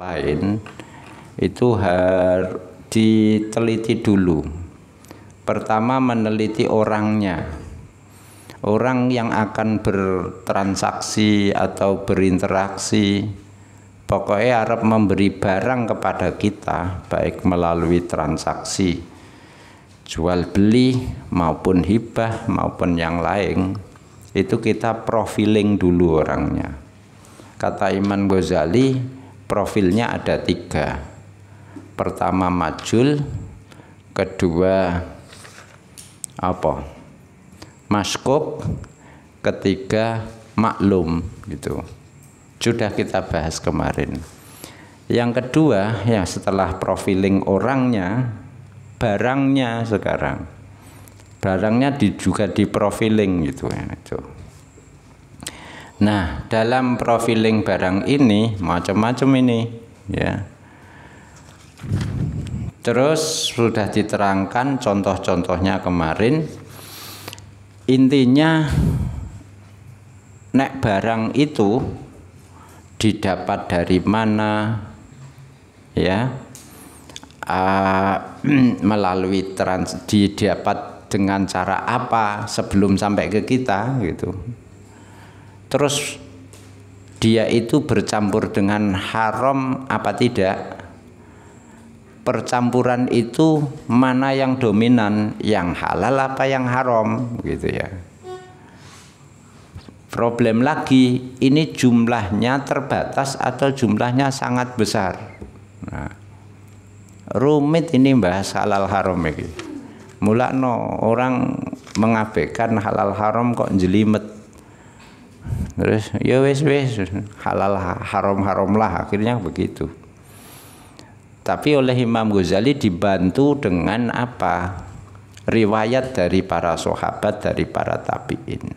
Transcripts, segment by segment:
lain itu harus diteliti dulu. Pertama meneliti orangnya, orang yang akan bertransaksi atau berinteraksi, pokoknya Arab memberi barang kepada kita, baik melalui transaksi jual beli maupun hibah maupun yang lain, itu kita profiling dulu orangnya. Kata Imam Ghazali, profilnya ada 3. Pertama majul, kedua maskuk, ketiga maklum, gitu. Sudah kita bahas kemarin. Yang kedua, ya setelah profiling orangnya, barangnya sekarang. Barangnya juga diprofiling gitu ya. Nah, dalam profiling barang ini macam-macam ini, ya. Terus sudah diterangkan contoh-contohnya kemarin. Intinya nek barang itu didapat dari mana, ya, melalui didapat dengan cara apa sebelum sampai ke kita, gitu. Terus dia itu bercampur dengan haram apa tidak? Percampuran itu mana yang dominan, yang halal apa yang haram, gitu ya. Problem lagi, ini jumlahnya terbatas atau jumlahnya sangat besar. Nah, rumit ini bahas halal haram ini. Mulakno orang mengabaikan halal haram kok jelimet. Terus ya wis halal haram lah, akhirnya begitu. Tapi oleh Imam Ghazali dibantu dengan apa? Riwayat dari para sahabat, dari para tabi'in.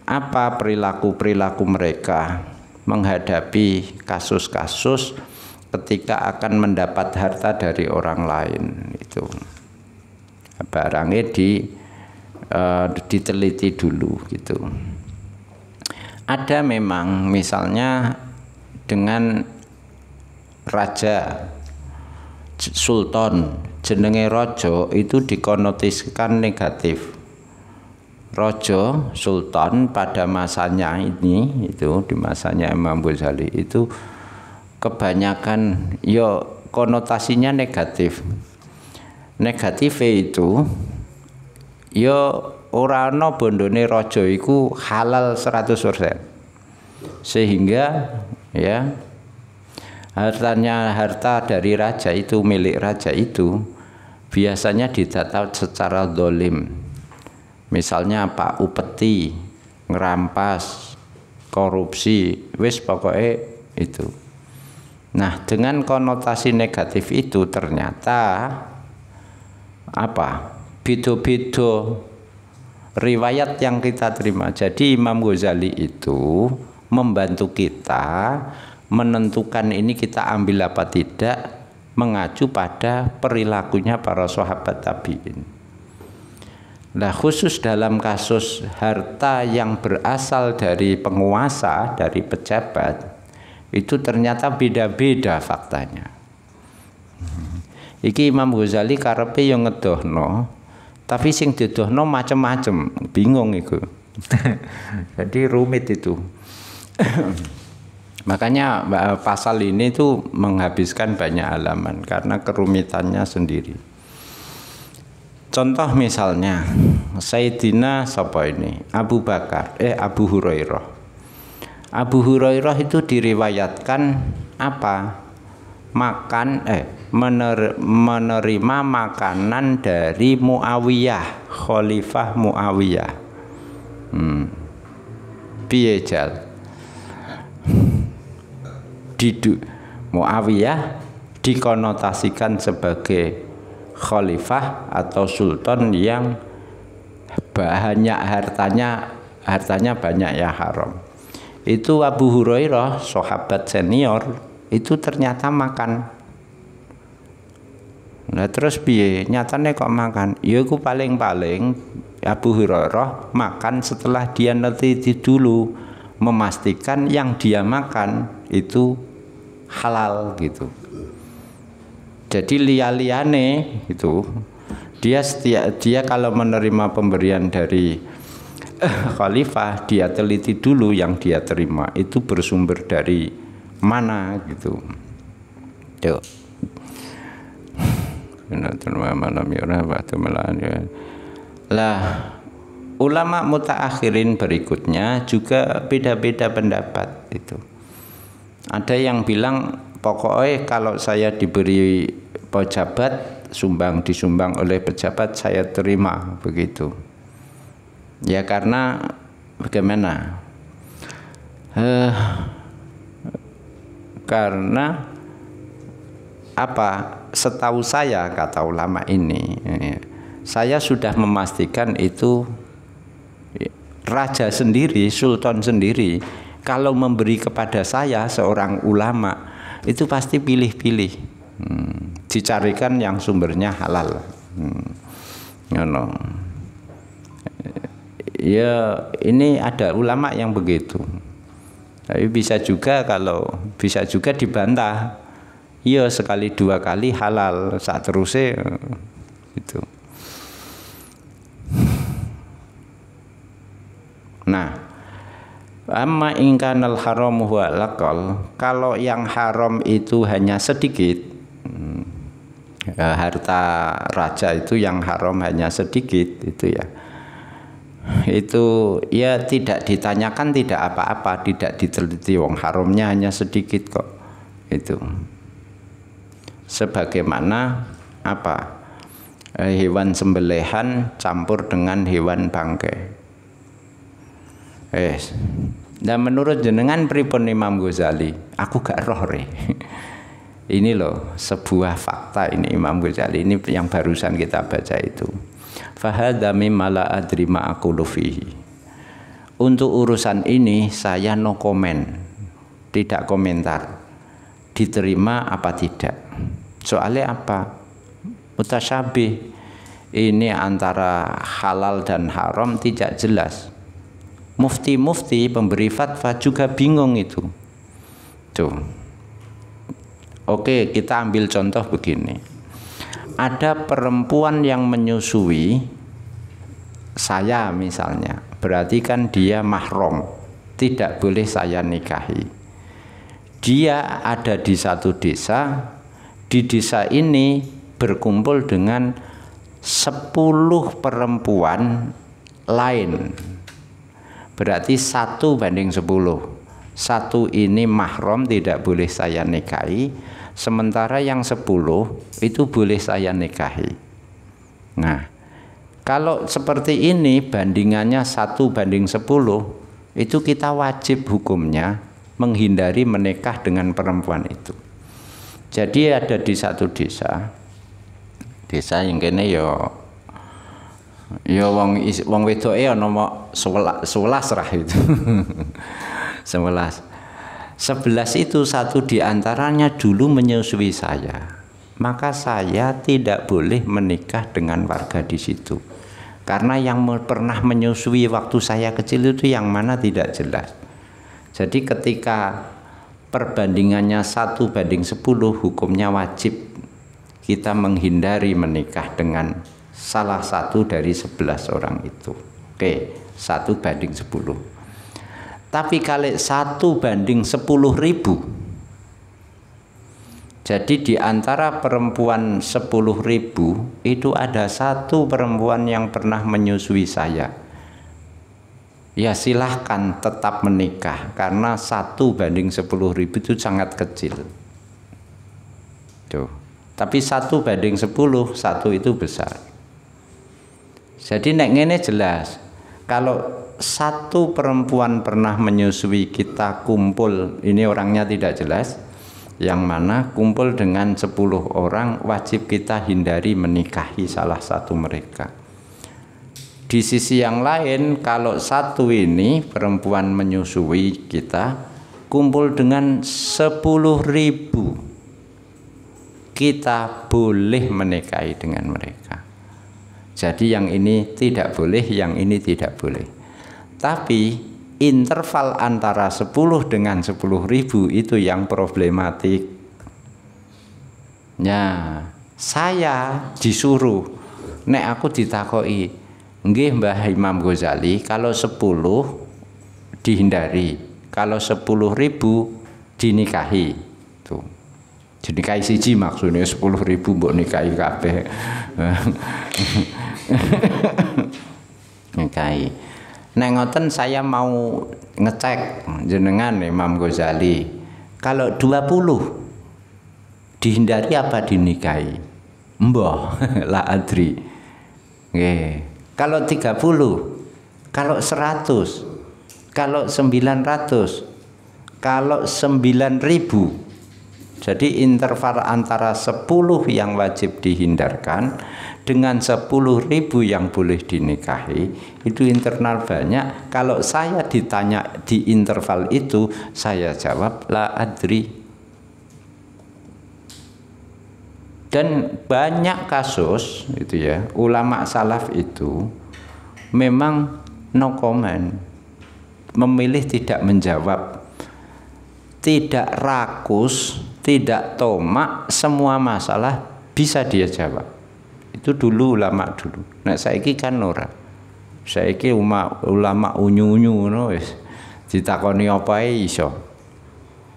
Apa perilaku-perilaku mereka menghadapi kasus-kasus ketika akan mendapat harta dari orang lain, itu. Barangnya diteliti dulu, gitu. Ada memang misalnya dengan raja, sultan, jenenge rojo itu dikonotiskan negatif. Rojo, sultan pada masanya ini, itu di masanya Imam Ghazali itu kebanyakan konotasinya negatif. Negatifnya itu ora ana bondone raja iku halal 100%. Sehingga ya harta dari raja itu, milik raja itu biasanya didata secara dolim. Misalnya Pak Upeti ngerampas, korupsi, wis pokoknya itu. Nah, dengan konotasi negatif itu ternyata beda-beda riwayat yang kita terima. Jadi Imam Ghazali itu membantu kita menentukan ini kita ambil apa tidak, mengacu pada perilakunya para sahabat tabi'in. Nah, khusus dalam kasus harta yang berasal dari penguasa, dari pejabat, itu ternyata beda-beda faktanya. Iki Imam Ghazali karepe yang ngedohno, tapi sing didohno macem-macem, bingung itu. Jadi rumit itu. Makanya pasal ini tuh menghabiskan banyak halaman karena kerumitannya sendiri. Contoh misalnya Sayyidina sapa ini? Abu Hurairah. Abu Hurairah itu diriwayatkan menerima makanan dari Muawiyah, Khalifah Muawiyah. Piye jal? Muawiyah dikonotasikan sebagai khalifah atau sultan yang banyak hartanya banyak ya haram. Itu Abu Hurairah, sahabat senior, itu ternyata makan. Nah terus piye? Nyatane kok makan? Ya iku paling-paling Abu Hurairah makan setelah dia neliti dulu, memastikan yang dia makan itu halal gitu. Jadi liane itu dia kalau menerima pemberian dari khalifah, dia teliti dulu yang dia terima itu bersumber dari mana gitu. Tuh. Lah ulama mutaakhirin berikutnya juga beda-beda pendapat itu. Ada yang bilang pokoknya kalau saya diberi pejabat disumbang oleh pejabat saya terima begitu. Ya karena bagaimana? Karena apa? Setahu saya kata ulama ini, saya sudah memastikan itu raja sendiri, sultan sendiri kalau memberi kepada saya seorang ulama itu pasti pilih-pilih, dicarikan yang sumbernya halal. Ya ini ada ulama yang begitu. Tapi bisa juga dibantah. Iya sekali dua kali halal, saat terusnya itu. Nah, amma ingkanal haram huwa laqal, kalau yang haram itu hanya sedikit, harta raja itu yang haram hanya sedikit itu ya. Itu ya tidak ditanyakan, tidak apa-apa, tidak diteliti, wong haramnya hanya sedikit kok. Itu sebagaimana apa? Hewan sembelihan campur dengan hewan bangkai. Dan menurut jenengan pripun Imam Ghazali? Aku gak roh re. Ini loh sebuah fakta ini Imam Ghazali ini yang barusan kita baca itu. Fahadha mimma la adri ma aqulu fihi. Untuk urusan ini saya no komen, tidak komentar. Diterima apa tidak? Soalnya apa? Mutasyabih. Ini antara halal dan haram tidak jelas. Mufti-mufti pemberi fatwa juga bingung itu. Tuh. Oke, kita ambil contoh begini. Ada perempuan yang menyusui saya misalnya, berarti kan dia mahram, tidak boleh saya nikahi. Dia ada di satu desa, di desa ini berkumpul dengan 10 perempuan lain. Berarti 1:10. Satu ini mahram tidak boleh saya nikahi, sementara yang 10 itu boleh saya nikahi. Nah, kalau seperti ini bandingannya 1:10, itu kita wajib hukumnya menghindari menikah dengan perempuan itu. Jadi ada di satu desa yang kene ya wong wedoke ana 11 lah itu. 11 itu satu diantaranya dulu menyusui saya, maka saya tidak boleh menikah dengan warga di situ karena yang pernah menyusui waktu saya kecil itu yang mana tidak jelas. Jadi ketika perbandingannya 1:10, hukumnya wajib kita menghindari menikah dengan salah satu dari 11 orang itu. Oke, 1:10. Tapi kalau 1:10.000, jadi di antara perempuan 10.000 itu ada satu perempuan yang pernah menyusui saya. Ya silahkan tetap menikah karena 1:10.000 itu sangat kecil. Tuh. Tapi 1:10, satu itu besar. Jadi nek ngene jelas, kalau satu perempuan pernah menyusui kita kumpul, ini orangnya tidak jelas, yang mana kumpul dengan 10 orang wajib kita hindari menikahi salah satu mereka. Di sisi yang lain, kalau satu ini perempuan menyusui kita kumpul dengan 10.000, kita boleh menikahi dengan mereka. Jadi yang ini tidak boleh, yang ini tidak boleh. Tapi interval antara 10 dengan 10.000 itu yang problematik. Ya, saya disuruh, nek aku ditakoki, nggih Mbah Imam Ghazali, kalau 10 dihindari, kalau 10.000 dinikahi. Tuh. Dinikahi siji maksudnya 10.000 mbok nikahi kabeh. Nikahi. Nek ngoten saya mau ngecek jenengan Imam Ghazali. Kalau 20 dihindari apa dinikahi? Mbah, la adri. Nggih. Kalau 30, kalau 100, kalau 900, kalau 9.000. Jadi interval antara 10 yang wajib dihindarkan dengan 10.000 yang boleh dinikahi, itu internal banyak. Kalau saya ditanya di interval itu, saya jawab la adri. Dan banyak kasus itu ya, ulama salaf itu memang no comment, memilih tidak menjawab, tidak rakus, tidak tomak, semua masalah bisa dia jawab. Itu dulu ulama dulu. Nah saiki kan ora. Saiki ulama unyu-unyu ngono wis. Ditakoni apa iso.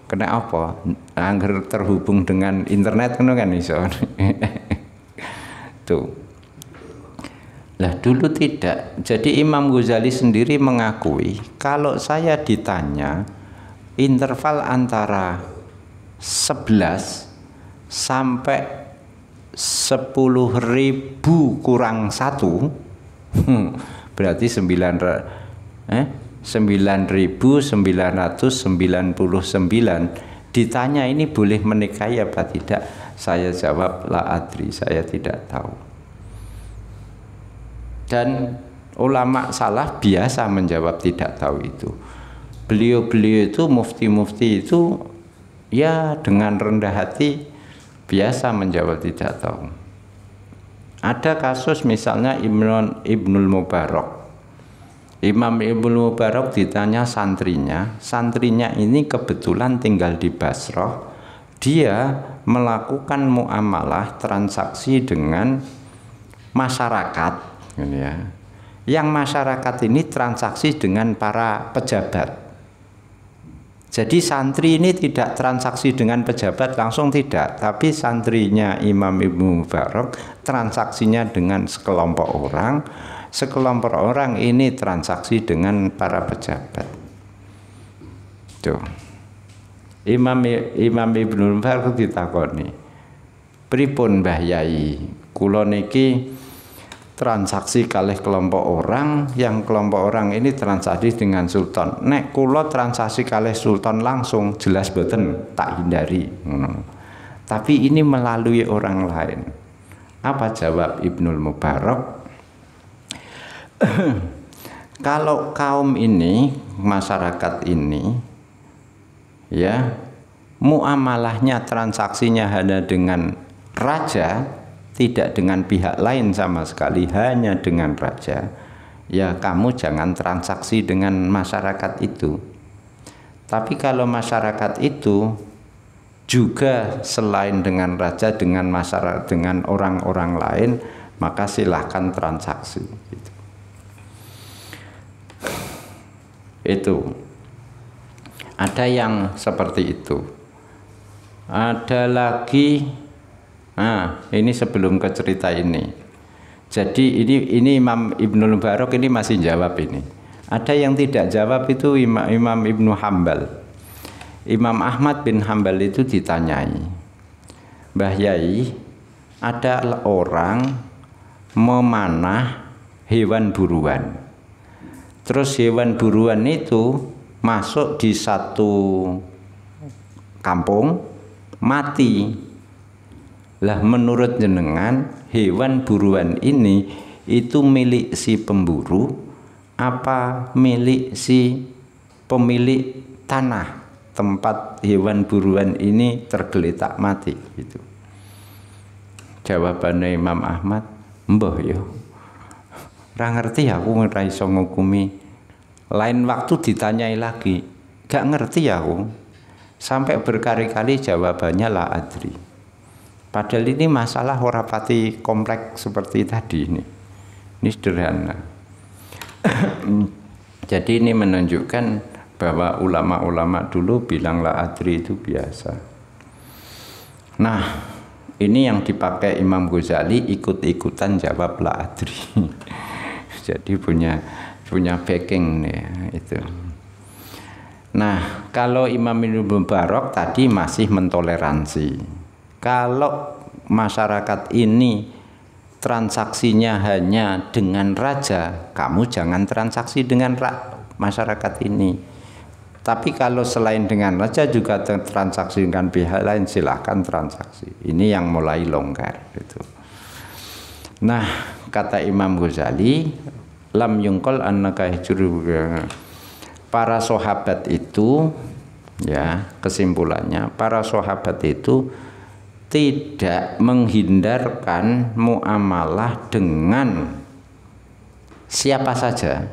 Kena apa? Angger terhubung dengan internet ngono kan iso. Tuh. Lah dulu tidak. Jadi Imam Ghazali sendiri mengakui kalau saya ditanya interval antara 11 sampai 10.000 kurang 1 berarti 9.999. Ditanya ini boleh menikahi apa tidak, saya jawab la adri, saya tidak tahu. Dan ulama salaf biasa menjawab tidak tahu itu. Beliau-beliau itu, mufti-mufti itu ya dengan rendah hati biasa menjawab tidak tahu. Ada kasus misalnya Ibnul Mubarak. Imam Ibnul Mubarak ditanya santrinya ini kebetulan tinggal di Basrah. Dia melakukan muamalah transaksi dengan masyarakat, ya. Yang masyarakat ini transaksi dengan para pejabat. Jadi santri ini tidak transaksi dengan pejabat langsung, tidak, tapi santrinya Imam Ibnu Mubarak transaksinya dengan sekelompok orang ini transaksi dengan para pejabat. Tuh. Imam Ibnu Mubarak ditakoni, pripun Mbah Yai, kula niki transaksi kalih kelompok orang, yang kelompok orang ini transaksi dengan sultan. Nek kula transaksi kalih sultan langsung, jelas boten, tak hindari. Tapi ini melalui orang lain. Apa jawab Ibnul Mubarak? Kalau kaum ini, masyarakat ini, ya, muamalahnya, transaksinya hanya dengan raja, tidak dengan pihak lain sama sekali, hanya dengan raja, ya kamu jangan transaksi dengan masyarakat itu. Tapi kalau masyarakat itu juga selain dengan raja, dengan masyarakat, dengan orang-orang lain, maka silahkan transaksi. Itu ada yang seperti itu. Ada lagi. Nah, ini sebelum ke cerita ini. Jadi ini Imam Ibnul Mubarak ini masih jawab ini. Ada yang tidak jawab itu Imam Ibnu Hambal. Imam Ahmad bin Hambal itu ditanyai, Mbah Yai, ada orang memanah hewan buruan. Terus hewan buruan itu masuk di satu kampung, mati. Lah menurut jenengan hewan buruan ini itu milik si pemburu apa milik si pemilik tanah tempat hewan buruan ini tergeletak mati gitu. Jawabannya Imam Ahmad, mbah yo ora ngerti aku ora iso ngukumi Lain waktu ditanyai lagi, gak ngerti aku. Sampai berkali-kali jawabannya la adri. Padahal ini masalah ora pati kompleks seperti tadi ini. Ini sederhana. Jadi ini menunjukkan bahwa ulama-ulama dulu bilang la adri itu biasa. Nah, ini yang dipakai Imam Ghazali, ikut-ikutan jawab la adri. Jadi punya backing nih itu. Nah, kalau Imam Ibnu Mubarak tadi masih mentoleransi. Kalau masyarakat ini transaksinya hanya dengan raja, kamu jangan transaksi dengan masyarakat ini. Tapi kalau selain dengan raja juga transaksi dengan pihak lain, silahkan transaksi. Ini yang mulai longgar gitu. Nah, kata Imam Ghazali, lam yungkol annaka hijru, para sahabat itu, ya kesimpulannya, para sahabat itu tidak menghindarkan muamalah dengan siapa saja,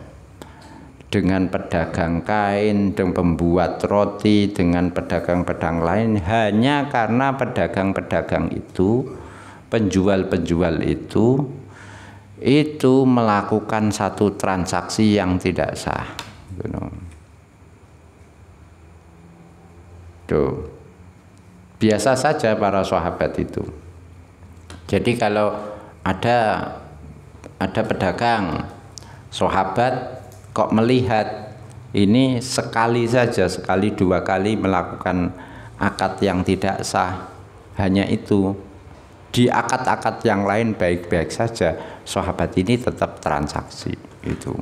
dengan pedagang kain, dengan pembuat roti, dengan pedagang-pedagang lain, hanya karena pedagang-pedagang itu, penjual-penjual itu melakukan satu transaksi yang tidak sah. Tuh. Biasa saja para sahabat itu. Jadi kalau ada pedagang, sahabat kok melihat ini sekali saja, sekali dua kali melakukan akad yang tidak sah, hanya itu. Di akad-akad yang lain baik-baik saja, sahabat ini tetap transaksi itu.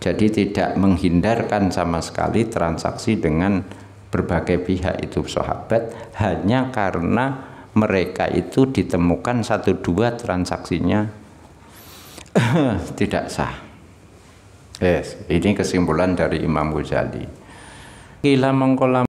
Jadi tidak menghindarkan sama sekali transaksi dengan berbagai pihak itu sahabat, hanya karena mereka itu ditemukan satu dua transaksinya tidak sah. Ini kesimpulan dari Imam Ghazali. Kila mengkolam